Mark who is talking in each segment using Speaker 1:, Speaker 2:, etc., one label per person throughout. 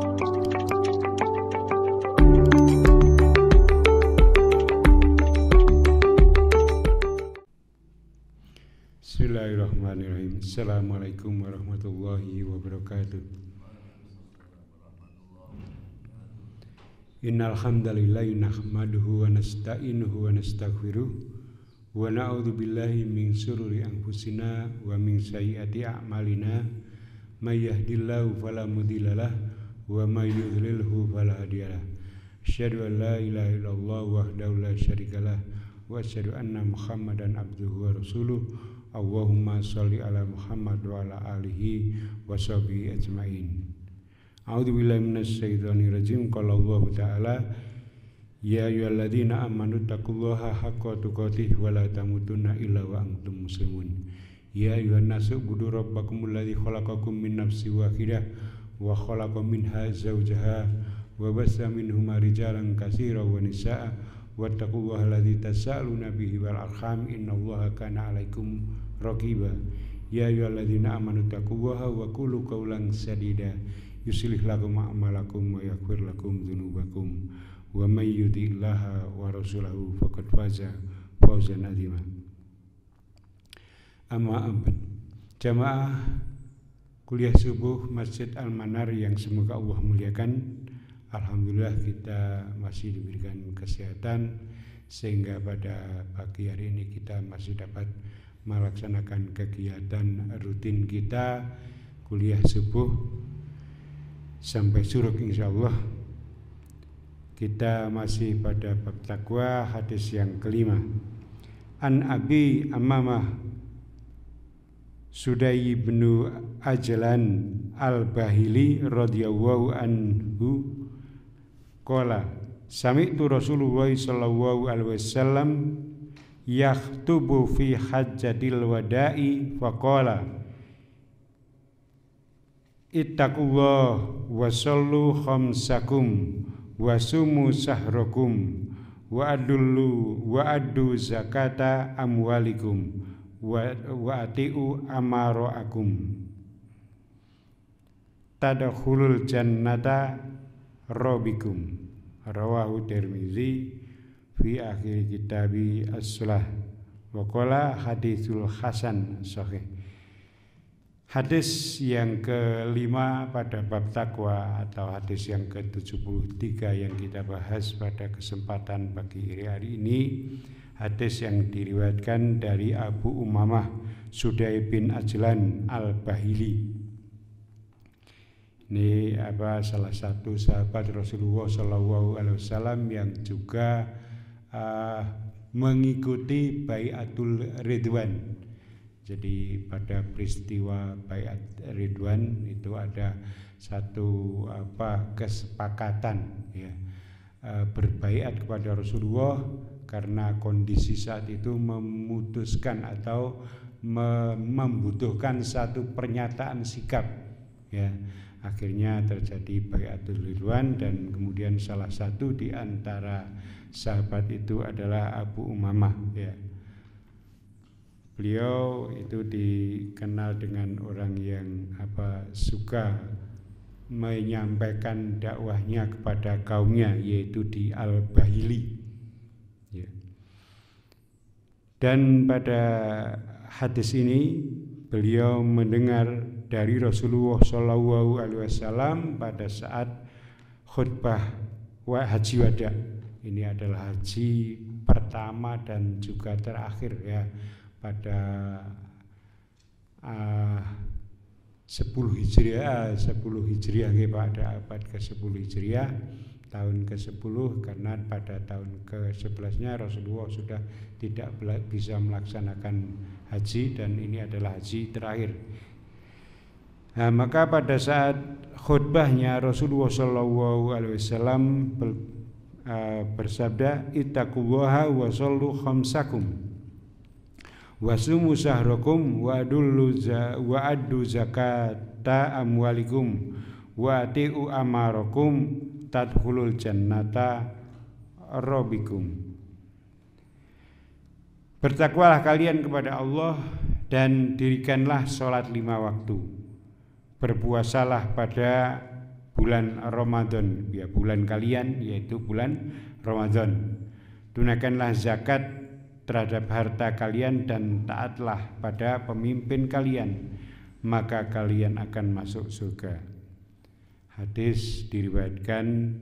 Speaker 1: Bismillahirrahmanirrahim. Assalamualaikum warahmatullahi wabarakatuh. Innal hamdalillahi nahmaduhu wa nasta'inuhu wa nastaghfiruh wa na'udzu billahi min shururi anfusina wa min sayyiati a'malina may yahdihillahu fala mudhillalah wa may yudhlilhu fala hadiyalah. Asyhadu an la ilaha illallah wahdahu la syarikalah wa asyhadu anna Muhammadan abduhu wa rasuluh. Allahumma sholli ala Muhammad wa ala alihi wa sahbihi ajmain. A'udzu billahi minasy syaithanir rajim. Qala Allah ta'ala ya ayyuhalladzina amanu taqullaha haqqa tuqatih wa la tamutunna illa wa antum muslimun. Ya ayyuhan nasu ubudu rabbakumul ladzi khalaqakum min nafsin wahidah wa khalaqa minha zawjaha wa bassa minhuma rijalan katsiran wa nisaa'a wattaqullaha alladzi tasaaluna bihi wal arham innallaha kana 'alaikum raqiba. Ya ayyuhalladzina amanu taqullaha wa qulu qawlan sadida yuslih lakum a'malakum wa yaghfir lakum dzunubakum wa may yuti'illaha wa rasulahu faqad faza fawzan 'azima. Amma ba'd. Jamaah kuliah subuh Masjid Al-Manar yang semoga Allah muliakan. Alhamdulillah kita masih diberikan kesehatan sehingga pada pagi hari ini kita masih dapat melaksanakan kegiatan rutin kita kuliah subuh sampai suruk insyaallah. Kita masih pada bab takwa, hadis yang kelima. An Abi Amamah Sudai bin Ajlan Al-Bahili radhiyallahu anhu qala sami'tu Rasulullah sallallahu alaihi wasallam yakhutubu fi hajjatil wada'i faqala ittaqullah wa sallu khamsakum wa sumu sahrakum wa addu zakata amwalikum wa atiu amaraakum tadkhulul jannata robikum. Rawahu Tirmizi fi akhir kitabi as-sulah wa qala haditsul hasan sahih. Hadis yang kelima pada bab takwa atau hadis yang ke-73 yang kita bahas pada kesempatan pagi hari ini, hadis yang diriwayatkan dari Abu Umamah Sudai bin Ajlan Al-Bahili. Ini salah satu sahabat Rasulullah SAW yang juga mengikuti Bai'atul Ridwan. Jadi pada peristiwa Bai'at Ridwan itu ada satu kesepakatan ya, berbaiat kepada Rasulullah karena kondisi saat itu memutuskan atau membutuhkan satu pernyataan sikap ya. Akhirnya terjadi Bai'atul Ridwan dan kemudian salah satu di antara sahabat itu adalah Abu Umamah ya. Beliau itu dikenal dengan orang yang suka menyampaikan dakwahnya kepada kaumnya, yaitu di Al-Bahili ya. Dan pada hadis ini beliau mendengar dari Rasulullah SAW pada saat khutbah haji wada. Ini adalah haji pertama dan juga terakhir ya pada 10 Hijriah pada abad ke-10 Hijriah tahun ke-10, karena pada tahun ke-11-nya Rasulullah sudah tidak bisa melaksanakan haji dan ini adalah haji terakhir. Nah, maka pada saat khutbahnya Rasulullah SAW bersabda ittaqullaha wa sallu khamsakum wa sumu sahrakum wa addu zakata amwalikum wa atiu amarakum tadkhulul jannata robikum. Bertakwalah kalian kepada Allah dan dirikanlah sholat 5 waktu. Berpuasalah pada bulan Ramadan, ya bulan kalian yaitu bulan Ramadan. Tunaikanlah zakat terhadap harta kalian dan taatlah pada pemimpin kalian, maka kalian akan masuk surga. Hadis diriwayatkan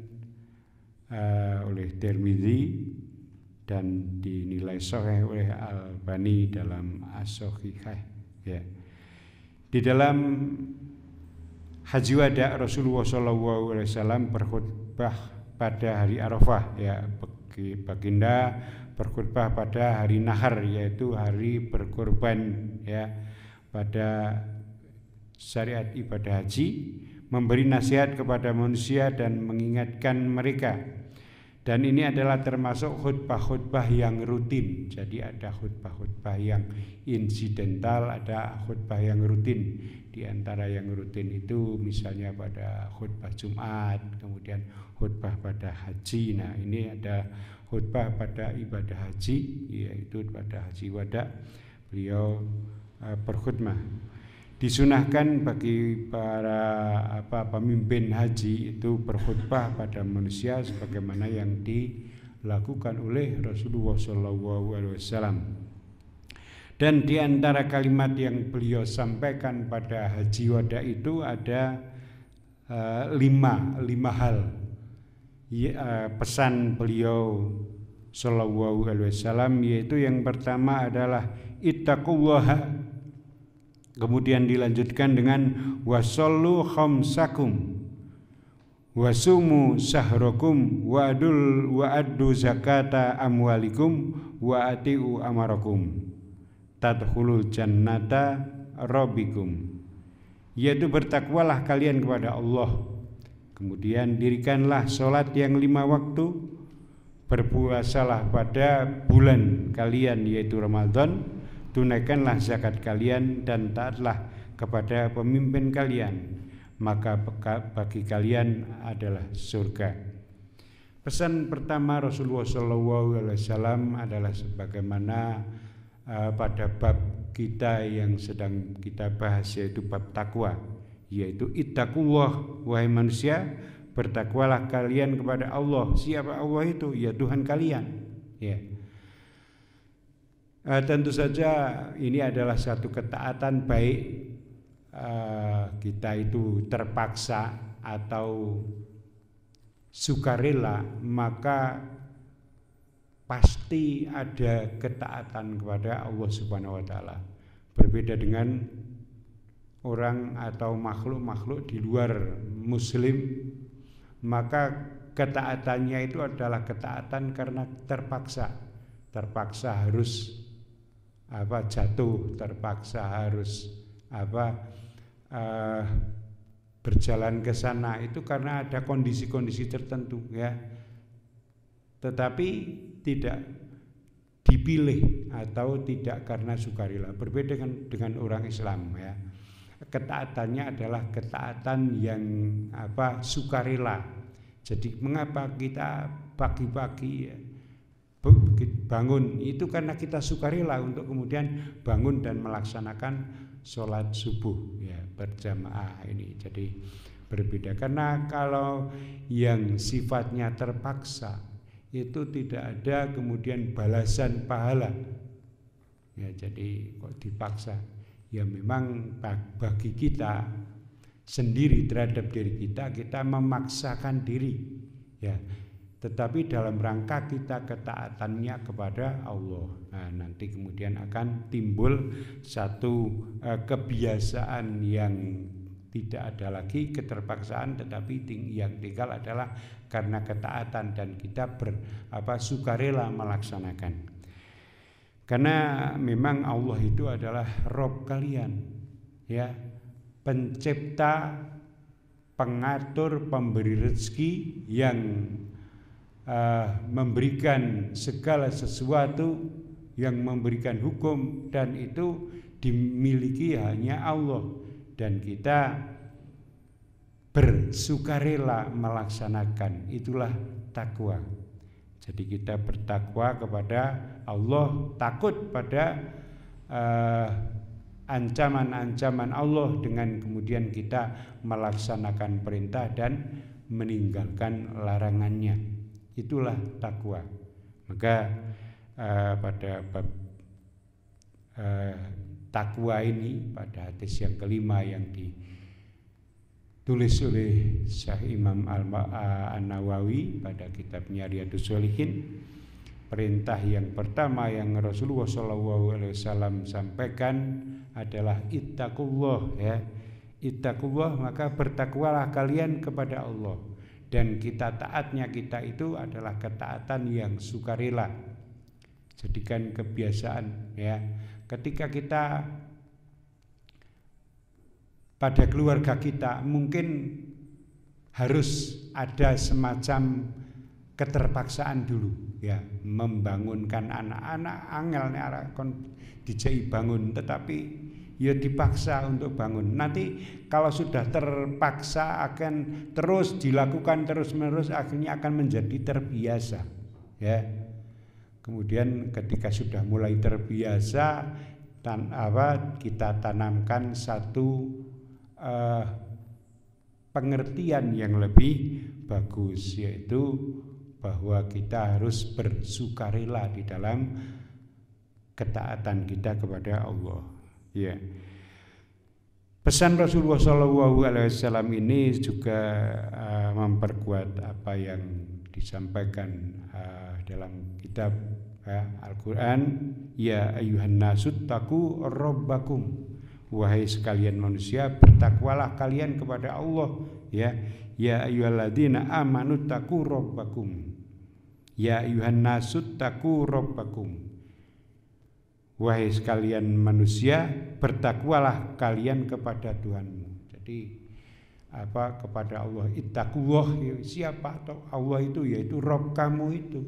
Speaker 1: oleh Tirmidzi dan dinilai sahih oleh Al-Albani dalam As-Sahihah. Ya. Di dalam Haji Wada Rasulullah SAW berkhutbah pada hari Arafah, ya, baginda berkhutbah pada hari Nahar, yaitu hari berkorban, ya, pada syariat ibadah haji, memberi nasihat kepada manusia dan mengingatkan mereka. Dan ini adalah termasuk khutbah-khutbah yang rutin. Jadi ada khutbah-khutbah yang insidental, ada khutbah yang rutin. Di antara yang rutin itu misalnya pada khutbah Jumat, kemudian khutbah pada haji. Nah, ini ada khutbah pada ibadah haji, yaitu pada Haji Wada. Beliau berkhutbah. Disunahkan bagi para pemimpin haji itu berkhutbah pada manusia sebagaimana yang dilakukan oleh Rasulullah SAW. Dan di antara kalimat yang beliau sampaikan pada Haji Wada itu ada lima hal. Pesan beliau Sallallahu Alaihi Wasallam, yaitu yang pertama adalah ittaqullaha, kemudian dilanjutkan dengan wasallu khamsakum wasumu sahrakum wa'addu zakata amwalikum wa atiu amarakum tadkhulul jannata rabbikum, yaitu bertakwalah kalian kepada Allah, kemudian dirikanlah sholat yang 5 waktu, berpuasalah pada bulan kalian yaitu Ramadan, tunaikanlah zakat kalian dan taatlah kepada pemimpin kalian, maka bagi kalian adalah surga. Pesan pertama Rasulullah SAW adalah sebagaimana pada bab kita yang sedang kita bahas, yaitu bab takwa, yaitu ittaqullah, wahai manusia, bertakwalah kalian kepada Allah. Siapa Allah itu? Ya Tuhan kalian. Ya. Tentu saja ini adalah satu ketaatan, baik kita itu terpaksa atau sukarela, maka pasti ada ketaatan kepada Allah Subhanahu wa taala. Berbeda dengan orang atau makhluk-makhluk di luar muslim, maka ketaatannya itu adalah ketaatan karena terpaksa harus jatuh, terpaksa harus berjalan ke sana, itu karena ada kondisi-kondisi tertentu, ya. Tetapi tidak dipilih atau tidak karena sukarela. Berbeda dengan orang Islam, ya. Ketaatannya adalah ketaatan yang sukarela. Jadi mengapa kita pagi-pagi bangun itu karena kita sukarela untuk kemudian bangun dan melaksanakan sholat subuh, ya, berjamaah ini. Jadi berbeda, karena kalau yang sifatnya terpaksa itu tidak ada kemudian balasan pahala, ya. Jadi kok dipaksa, ya memang bagi kita sendiri terhadap diri kita memaksakan diri, ya. Tetapi dalam rangka kita ketaatannya kepada Allah. Nah, nanti kemudian akan timbul satu kebiasaan yang tidak ada lagi keterpaksaan, tetapi yang tinggal adalah karena ketaatan dan kita sukarela melaksanakan. Karena memang Allah itu adalah Rabb kalian, ya, pencipta, pengatur, pemberi rezeki, yang memberikan segala sesuatu, yang memberikan hukum, dan itu dimiliki hanya Allah, dan kita bersukarela melaksanakan. Itulah takwa. Jadi kita bertakwa kepada Allah, takut pada ancaman-ancaman Allah dengan kemudian kita melaksanakan perintah dan meninggalkan larangannya. Itulah takwa. Maka pada bab takwa ini, pada hadis yang kelima yang ditulis oleh Syekh Imam An-Nawawi pada kitabnya Riyadhus Shalihin, perintah yang pertama yang Rasulullah SAW sampaikan adalah ittaqullah, ya. Ittaqullah, maka bertakwalah kalian kepada Allah. Dan taatnya kita itu adalah ketaatan yang sukarela. Jadikan kebiasaan, ya. Ketika kita pada keluarga kita mungkin harus ada semacam keterpaksaan dulu, ya, membangunkan anak-anak angel nek arek kon dijai bangun, tetapi ya dipaksa untuk bangun. Nanti kalau sudah terpaksa akan terus dilakukan terus-menerus, akhirnya akan menjadi terbiasa, ya. Kemudian ketika sudah mulai terbiasa, kita tanamkan satu pengertian yang lebih bagus, yaitu bahwa kita harus bersukarela di dalam ketaatan kita kepada Allah. Ya. Pesan Rasulullah SAW ini juga memperkuat apa yang disampaikan dalam kitab Al-Quran. Ya ayyuhan nasu taqu rabbakum, wahai sekalian manusia, bertakwalah kalian kepada Allah, ya. Ya ayyuhalladzina amanu taqu rabbakum, ya ayyuhan nasu taqu rabbakum, wahai sekalian manusia, bertakwalah kalian kepada Tuhanmu. Jadi kepada Allah, ittaqullah, siapa Allah itu? Yaitu Rabb kamu itu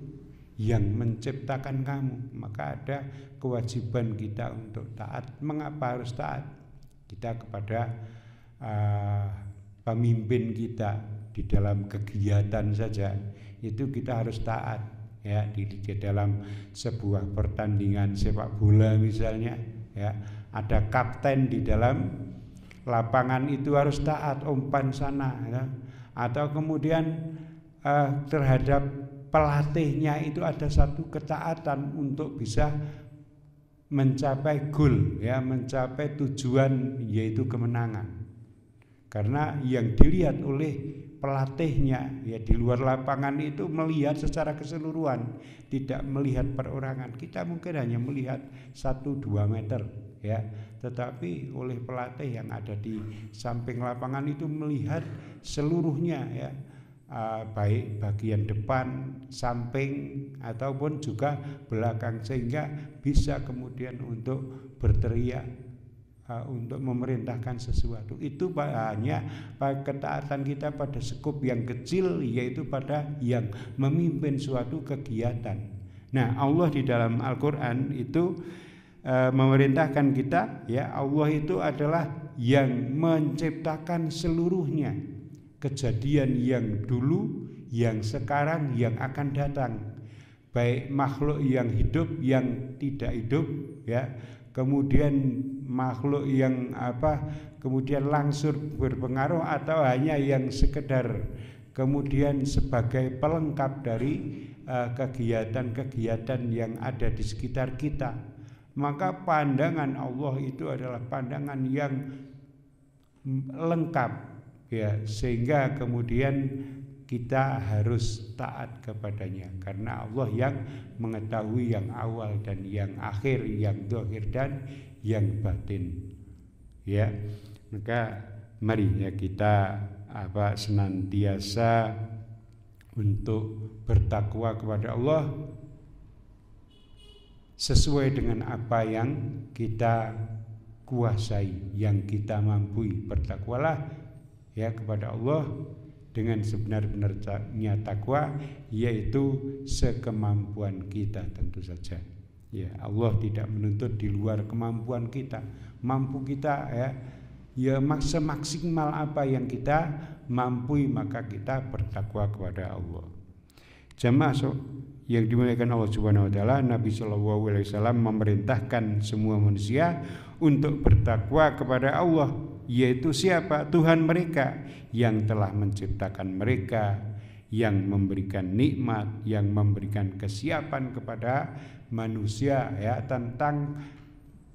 Speaker 1: yang menciptakan kamu. Maka ada kewajiban kita untuk taat. Mengapa harus taat? Kita kepada pemimpin kita di dalam kegiatan saja itu kita harus taat, ya. Di dalam sebuah pertandingan sepak bola misalnya, ya, ada kapten di dalam lapangan itu harus taat, umpan sana, ya. Atau kemudian terhadap pelatihnya itu ada satu ketaatan untuk bisa mencapai gol, ya, mencapai tujuan yaitu kemenangan. Karena yang dilihat oleh pelatihnya, ya, di luar lapangan itu melihat secara keseluruhan, tidak melihat perorangan. Kita mungkin hanya melihat 1-2 meter, ya, tetapi oleh pelatih yang ada di samping lapangan itu melihat seluruhnya, ya, baik bagian depan, samping ataupun juga belakang, sehingga bisa kemudian untuk berteriak, untuk memerintahkan sesuatu. Itu hanya ketaatan kita pada skup yang kecil, yaitu pada yang memimpin suatu kegiatan. Nah, Allah di dalam Al-Quran itu memerintahkan kita, ya, Allah itu adalah yang menciptakan seluruhnya, kejadian yang dulu, yang sekarang, yang akan datang, baik makhluk yang hidup, yang tidak hidup, ya, kemudian makhluk yang kemudian langsung berpengaruh atau hanya yang sekedar kemudian sebagai pelengkap dari kegiatan-kegiatan yang ada di sekitar kita. Maka pandangan Allah itu adalah pandangan yang lengkap, ya, sehingga kemudian kita harus taat kepadanya, karena Allah yang mengetahui yang awal dan yang akhir, yang zahir dan yang batin, ya. Maka mari, ya, kita senantiasa untuk bertakwa kepada Allah sesuai dengan apa yang kita kuasai, yang kita mampu. Bertakwalah, ya, kepada Allah dengan sebenar-benarnya takwa, yaitu sekemampuan kita tentu saja. Ya, Allah tidak menuntut di luar kemampuan kita. Mampu kita, ya semaksimal apa yang kita mampu, maka kita bertakwa kepada Allah. Jamaah yang dimuliakan Allah Subhanahu wa taala, Nabi sallallahu alaihi wasallam memerintahkan semua manusia untuk bertakwa kepada Allah, yaitu siapa? Tuhan mereka yang telah menciptakan mereka, yang memberikan nikmat, yang memberikan kesiapan kepada manusia ya tentang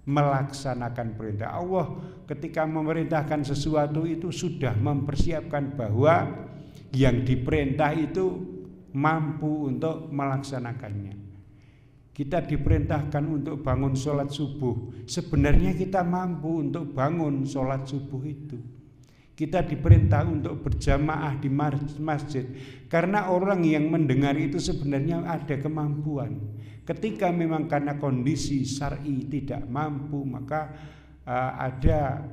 Speaker 1: melaksanakan perintah Allah. Ketika memerintahkan sesuatu itu sudah mempersiapkan bahwa yang diperintah itu mampu untuk melaksanakannya. Kita diperintahkan untuk bangun sholat subuh. Sebenarnya kita mampu untuk bangun sholat subuh itu. Kita diperintah untuk berjamaah di masjid. Karena orang yang mendengar itu sebenarnya ada kemampuan. Ketika memang karena kondisi syar'i tidak mampu, maka ada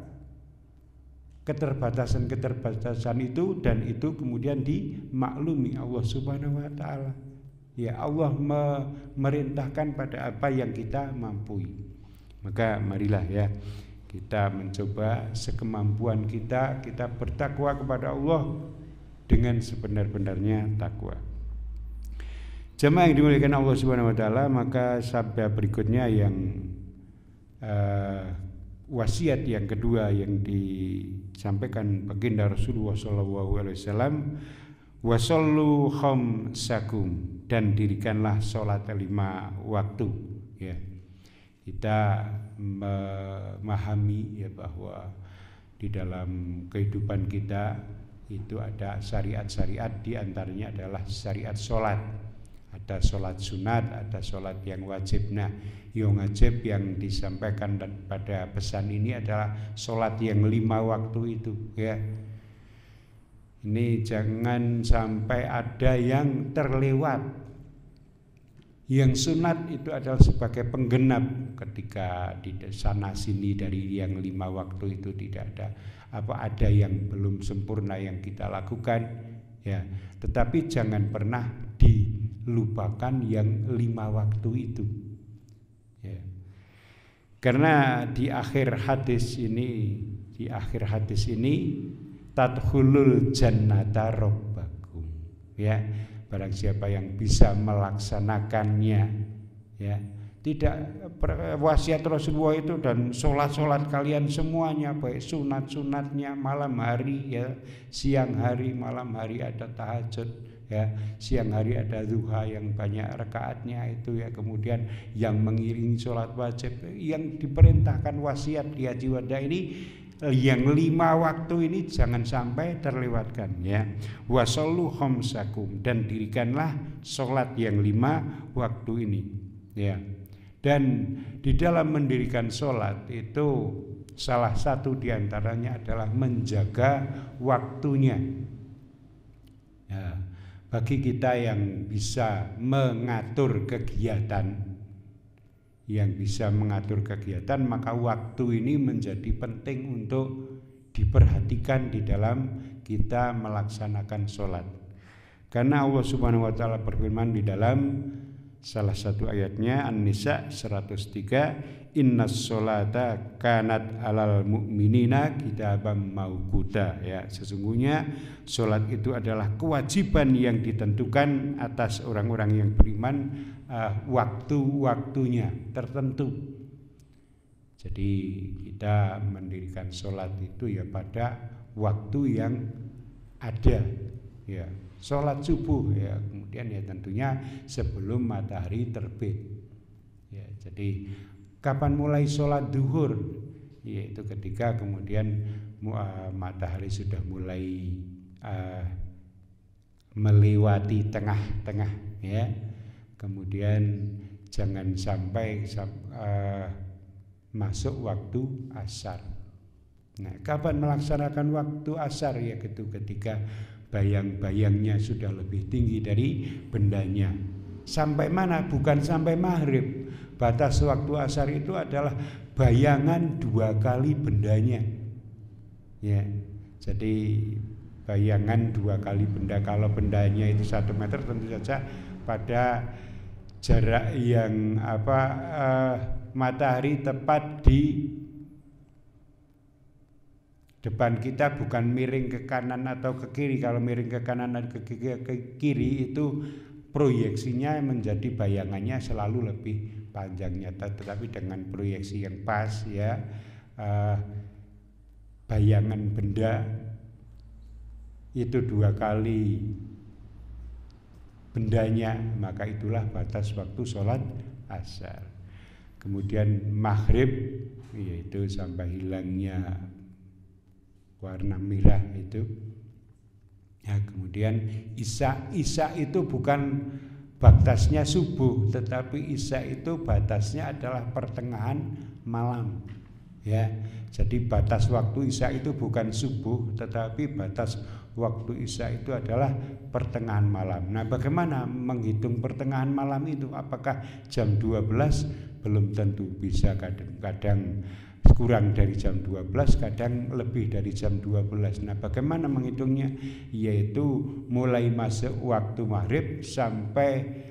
Speaker 1: keterbatasan itu, dan itu kemudian dimaklumi Allah Subhanahu wa taala. Ya, Allah memerintahkan pada apa yang kita mampu. Maka marilah ya kita mencoba sekemampuan kita bertakwa kepada Allah dengan sebenar-benarnya takwa. Jemaah yang dimuliakan Allah Subhanahu wa taala, maka sabda berikutnya yang wasiat yang kedua yang disampaikan baginda Rasulullah sallallahu alaihi wasallam, wasallu khamsakum, dan dirikanlah salat 5 waktu ya. Kita memahami ya bahwa di dalam kehidupan kita itu ada syariat-syariat, di antaranya adalah syariat salat. Ada salat sunat, ada salat yang wajib. Nah, yang wajib yang disampaikan pada pesan ini adalah salat yang 5 waktu itu ya. Ini jangan sampai ada yang terlewat. Yang sunat itu adalah sebagai penggenap, ketika di sana sini dari yang 5 waktu itu tidak ada yang belum sempurna yang kita lakukan ya. Tetapi jangan pernah dilupakan yang 5 waktu itu ya. Karena di akhir hadis ini tadkhulul jannata rabbakum ya. Barang siapa yang bisa melaksanakannya ya, tidak wasiat Rasulullah itu dan sholat kalian semuanya, baik sunatnya malam hari ya, siang hari malam hari ada tahajud ya, siang hari ada duha yang banyak rakaatnya itu ya, kemudian yang mengiringi sholat wajib yang diperintahkan wasiat di Haji Wada ini, yang 5 waktu ini jangan sampai terlewatkan ya. Wasallu khamsakum, dan dirikanlah sholat yang 5 waktu ini ya. Dan di dalam mendirikan sholat itu salah satu diantaranya adalah menjaga waktunya ya. Bagi kita yang bisa mengatur kegiatan, maka waktu ini menjadi penting untuk diperhatikan di dalam kita melaksanakan sholat. Karena Allah Subhanahu wa taala berfirman di dalam salah satu ayatnya, An-Nisa 103, innas sholata kanat alal mu'minina kitaban mauquta ya. Sesungguhnya sholat itu adalah kewajiban yang ditentukan atas orang-orang yang beriman, waktu-waktunya tertentu. Jadi kita mendirikan sholat itu ya pada waktu yang ada ya. Sholat subuh ya, kemudian ya tentunya sebelum matahari terbit ya. Jadi kapan mulai sholat duhur, yaitu ketika kemudian matahari sudah mulai melewati tengah-tengah ya. Kemudian jangan sampai masuk waktu asar. Nah, kapan melaksanakan waktu asar ya, itu ketika bayang-bayangnya sudah lebih tinggi dari bendanya. Sampai mana? Bukan sampai maghrib. Batas waktu asar itu adalah bayangan 2 kali bendanya ya. Jadi bayangan 2 kali benda. Kalau bendanya itu 1 meter, tentu saja pada jarak yang matahari tepat di depan kita, bukan miring ke kanan atau ke kiri. Kalau miring ke kanan dan ke kiri itu proyeksinya menjadi bayangannya selalu lebih panjang nyata, tetapi dengan proyeksi yang pas ya, bayangan benda itu 2 kali bendanya, maka itulah batas waktu sholat asar. Kemudian maghrib yaitu sampai hilangnya warna merah itu. Ya, kemudian isya itu bukan batasnya subuh, tetapi isya itu batasnya adalah pertengahan malam. Ya, jadi batas waktu isya itu bukan subuh, tetapi batas waktu isya itu adalah pertengahan malam. Nah, bagaimana menghitung pertengahan malam itu? Apakah jam 12? Belum tentu, bisa kadang-kadang kurang dari jam 12, kadang lebih dari jam 12. Nah, bagaimana menghitungnya? Yaitu mulai masuk waktu maghrib sampai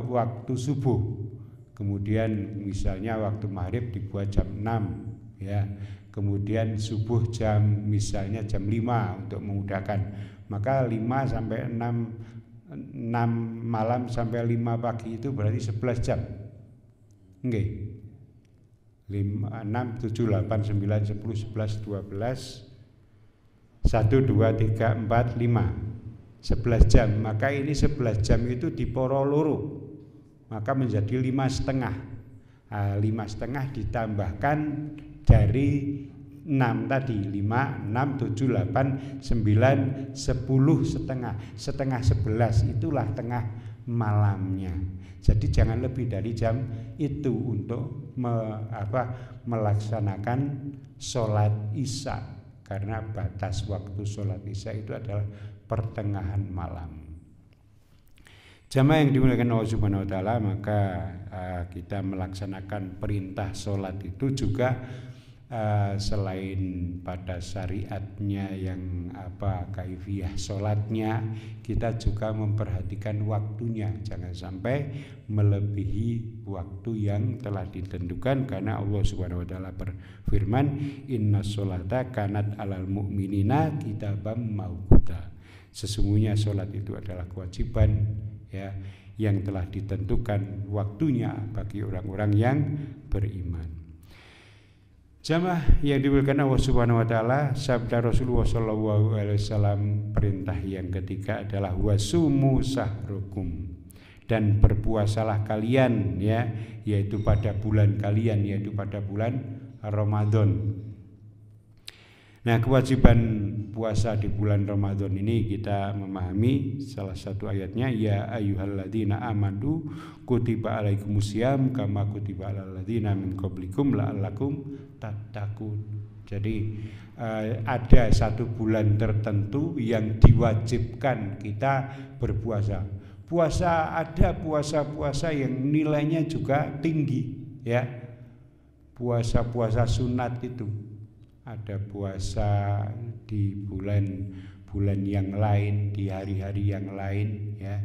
Speaker 1: waktu subuh. Kemudian misalnya waktu maghrib dibuat jam 6 ya. Kemudian subuh misalnya jam 5 untuk memudahkan. Maka 5 sampai 6 malam sampai 5 pagi itu berarti 11 jam. Nggih. 5, 6, 7, 8, 9, 10, 11, 12 1, 2, 3, 4, 5 11 jam. Maka ini 11 jam itu diporo loro, maka menjadi 5,5. 5,5 ditambahkan dari 6 tadi, 5, 6, 7, 8, 9, 10 setengah 11 itulah tengah malamnya. Jadi jangan lebih dari jam itu untuk melaksanakan sholat isya, karena batas waktu sholat isya itu adalah pertengahan malam. Jamaah yang dimuliakan Allah Subhanahu wa taala, maka kita melaksanakan perintah sholat itu juga selain pada syariatnya yang kaifiyah sholatnya, kita juga memperhatikan waktunya, jangan sampai melebihi waktu yang telah ditentukan, karena Allah Subhanahu wa taala berfirman, inna sholata kanat alal mu'minina kitabam mauquta. Sesungguhnya sholat itu adalah kewajiban ya, yang telah ditentukan waktunya bagi orang-orang yang beriman. Jamaah yang dimuliakan Allah Subhanahu wa taala, sabda Rasulullah sallallahu alaihi wasallam, perintah yang ketiga adalah wasumu sahrukum, dan berpuasalah kalian ya, yaitu pada bulan kalian, yaitu pada bulan Ramadan. Nah, kewajiban puasa di bulan Ramadan ini kita memahami salah satu ayatnya, ya ayyuhalladzina amanu kutiba alaikumusiyam kama kutiba alal ladzina min qablikum la'allakum tattaqun. Jadi ada satu bulan tertentu yang diwajibkan kita berpuasa. Ada puasa-puasa yang nilainya juga tinggi ya. Puasa-puasa sunat itu. Ada puasa di bulan yang lain, di hari-hari yang lain ya.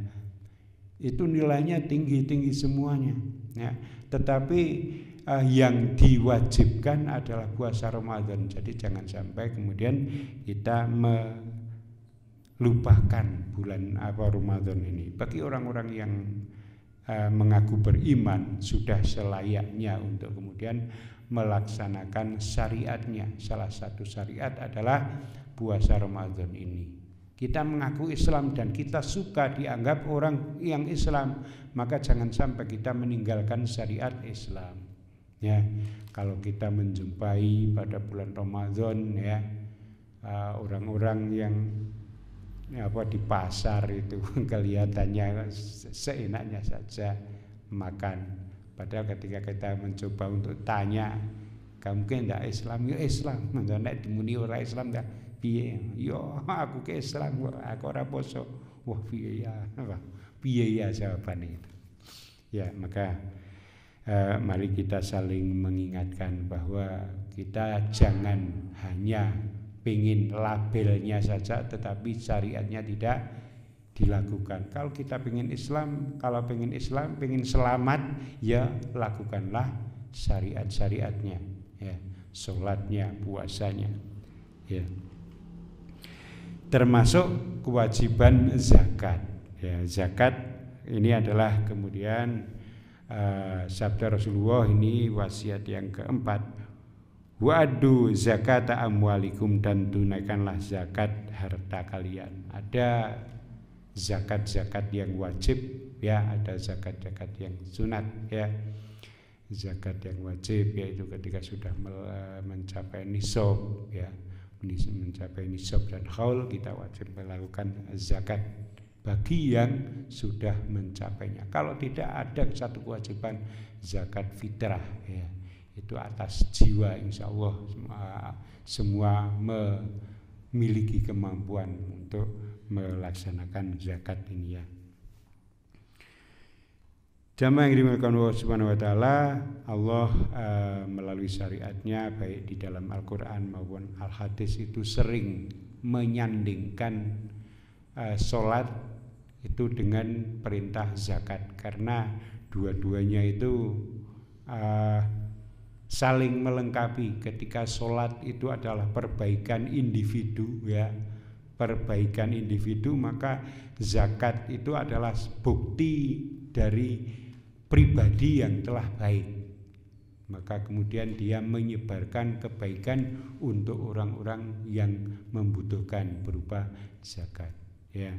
Speaker 1: Itu nilainya tinggi-tinggi semuanya ya. Tetapi yang diwajibkan adalah puasa Ramadan. Jadi jangan sampai kemudian kita melupakan bulan Ramadan ini. Bagi orang-orang yang mengaku beriman, sudah selayaknya untuk kemudian melaksanakan syariatnya. Salah satu syariat adalah puasa Ramadan ini. Kita mengaku Islam dan kita suka dianggap orang yang Islam, maka jangan sampai kita meninggalkan syariat Islam. Ya, kalau kita menjumpai pada bulan Ramadan ya, orang-orang yang di pasar itu kelihatannya seenaknya saja makan. Padahal ketika kita mencoba untuk tanya, kamu ke ndak Islam? Ya Islam. Nek dimuni ora Islam dah piye? Yo aku ke Islam kok, aku ora poso. Wah piye ya? Piye ya jawabane itu. Ya, maka mari kita saling mengingatkan bahwa kita jangan hanya pengin labelnya saja, tetapi syariatnya tidak dilakukan. Kalau kita pengen Islam, pengen selamat, ya lakukanlah syariat-syariatnya, ya, sholatnya, puasanya, ya. Termasuk kewajiban zakat. Ya, zakat ini adalah kemudian sabda Rasulullah, ini wasiat yang keempat. Wa'addu zakata amwalikum, dan tunaikanlah zakat harta kalian. Ada zakat-zakat yang wajib ya, ada zakat-zakat yang sunat ya. Zakat yang wajib yaitu ketika sudah mencapai nisab ya, mencapai nisab dan haul, kita wajib melakukan zakat bagi yang sudah mencapainya. Kalau tidak ada satu kewajiban zakat fitrah ya, itu atas jiwa, insya Allah semua memiliki kemampuan untuk melaksanakan zakat ini ya. Jamaah yang dimuliakan Allah Subhanahu wa taala, Allah melalui syariatnya baik di dalam Al-Qur'an maupun Al-Hadis itu sering menyandingkan sholat itu dengan perintah zakat, karena dua-duanya itu saling melengkapi. Ketika sholat itu adalah perbaikan individu ya, perbaikan individu, maka zakat itu adalah bukti dari pribadi yang telah baik, maka kemudian dia menyebarkan kebaikan untuk orang-orang yang membutuhkan berupa zakat ya.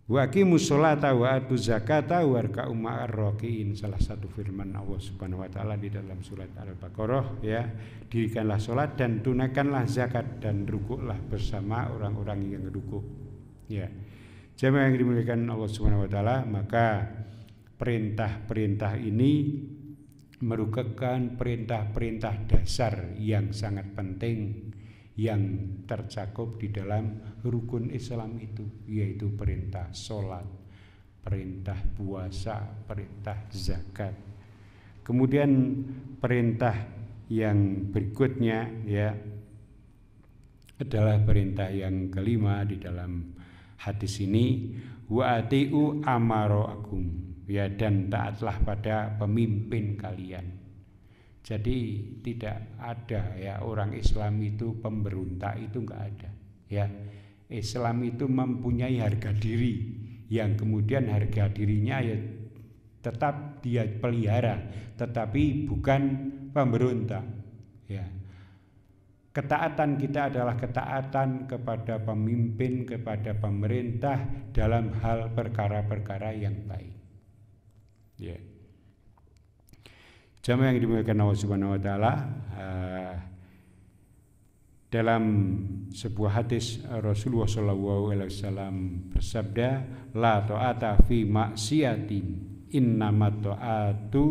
Speaker 1: Wa aqimus sholata wa atuz zakata warka'u ma'ar rakiin, salah satu firman Allah Subhanahu wa taala di dalam surat Al-Baqarah ya, dirikanlah salat dan tunaikanlah zakat dan rukuklah bersama orang-orang yang rukuk ya. Jemaah yang dimuliakan Allah Subhanahu wa taala, maka perintah-perintah ini merupakan perintah-perintah dasar yang sangat penting yang tercakup di dalam rukun Islam itu, yaitu perintah sholat, perintah puasa, perintah zakat. Kemudian perintah yang berikutnya ya adalah perintah yang kelima di dalam hadis ini, wa atiu amaroakum ya, dan taatlah pada pemimpin kalian. Jadi tidak ada ya orang Islam itu pemberontak, itu enggak ada ya. Islam itu mempunyai harga diri yang kemudian harga dirinya ya tetap dia pelihara, tetapi bukan pemberontak ya. Ketaatan kita adalah ketaatan kepada pemimpin, kepada pemerintah dalam hal perkara-perkara yang baik ya. Jamaah yang dimuliakan Allah Subhanahu wa taala, dalam sebuah hadis Rasulullah sallallahu alaihi wasallam bersabda, la ta'ata fi maksiatin innamat ta'atu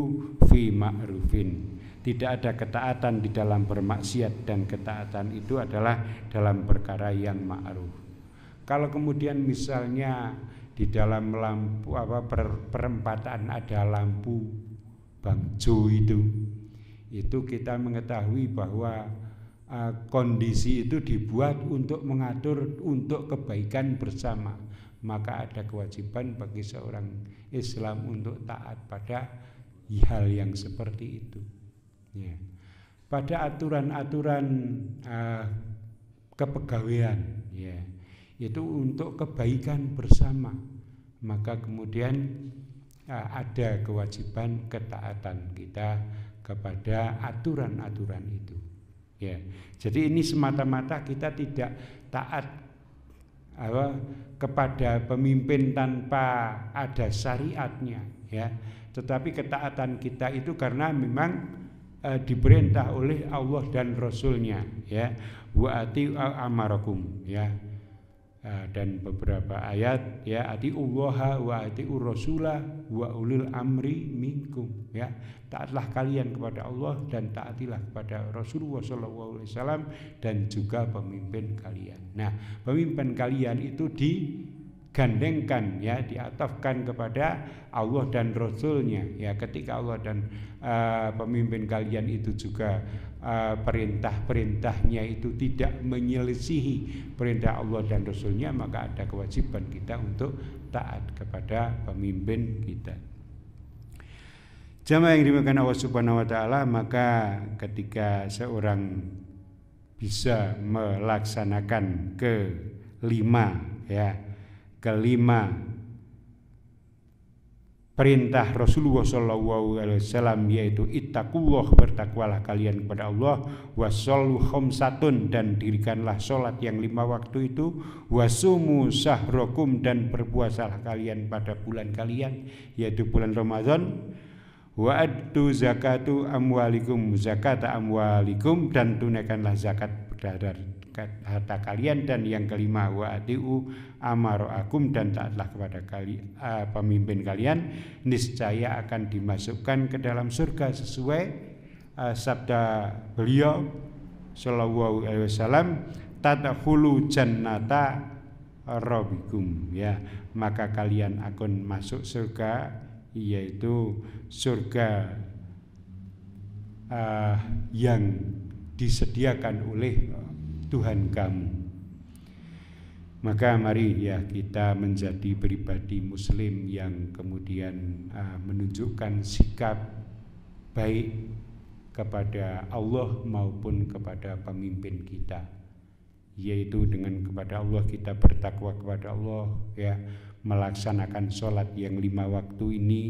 Speaker 1: fi ma'rufin. Tidak ada ketaatan di dalam bermaksiat, dan ketaatan itu adalah dalam perkara yang ma'ruf. Kalau kemudian misalnya di dalam lampu perempatan ada lampu bangjo itu kita mengetahui bahwa kondisi itu dibuat untuk mengatur untuk kebaikan bersama, maka ada kewajiban bagi seorang Islam untuk taat pada hal yang seperti itu ya. Pada aturan-aturan kepegawaian ya, itu untuk kebaikan bersama, maka kemudian ada kewajiban ketaatan kita kepada aturan-aturan itu ya. Jadi ini semata-mata kita tidak taat kepada pemimpin tanpa ada syariatnya ya, tetapi ketaatan kita itu karena memang diperintah oleh Allah dan Rasulnya ya. Wa atiu amarakum ya. Dan beberapa ayat ya, atiullaha wa atiur rasulah wa ulil amri minkum ya, taatlah kalian kepada Allah dan taatilah kepada Rasulullah sallallahu alaihi wasallam dan juga pemimpin kalian. Nah, pemimpin kalian itu digandengkan ya, diatafkan kepada Allah dan Rasulnya ya. Ketika Allah dan pemimpin kalian itu juga perintah-perintahnya itu tidak menyelisihi perintah Allah dan Rasulnya, maka ada kewajiban kita untuk taat kepada pemimpin kita. Jamaah yang dimuliakan Allah Subhanahu wa taala, maka ketika seorang bisa melaksanakan kelima perintah Rasulullah SAW, yaitu ittaqullah, bertakwalah kalian kepada Allah, wasallu khamsatun, dan dirikanlah sholat yang 5 waktu itu, wasumu sahrokum, dan berpuasalah kalian pada bulan kalian yaitu bulan Ramadan, wa addu zakatu amwalikum, zakata amwalikum, dan tunaikanlah zakat dari harta kalian, dan yang kelima wa atiu amaroakum, dan taatlah kepada pemimpin kalian, niscaya akan dimasukkan ke dalam surga sesuai sabda beliau sallallahu alaihi wasallam, tadkhulu jannata rabbikum, ya, maka kalian akan masuk surga, yaitu surga yang disediakan oleh Tuhan kamu. Maka mari ya kita menjadi pribadi muslim yang kemudian menunjukkan sikap baik kepada Allah maupun kepada pemimpin kita, yaitu dengan kepada Allah kita bertakwa kepada Allah, ya, melaksanakan sholat yang 5 waktu ini,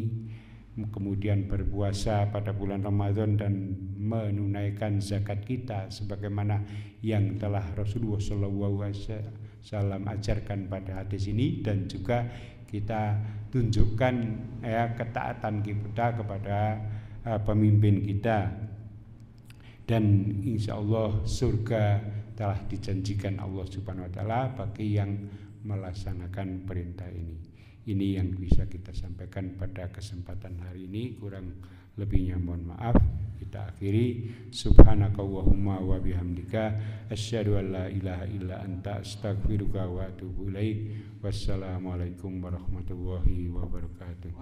Speaker 1: kemudian berpuasa pada bulan Ramadan, dan menunaikan zakat kita sebagaimana yang telah Rasulullah SAW ajarkan pada hadis ini, dan juga kita tunjukkan ya ketaatan kita kepada pemimpin kita, dan insya Allah surga telah dijanjikan Allah Subhanahu Wa Taala bagi yang melaksanakan perintah ini. Ini yang bisa kita sampaikan pada kesempatan hari ini. Kurang lebihnya mohon maaf. Kita akhiri. Subhanakallahumma wa bihamdika asyhadu an la ilaha illa anta astaghfiruka wa atubu ilaik. Wassalamualaikum warahmatullahi wabarakatuh.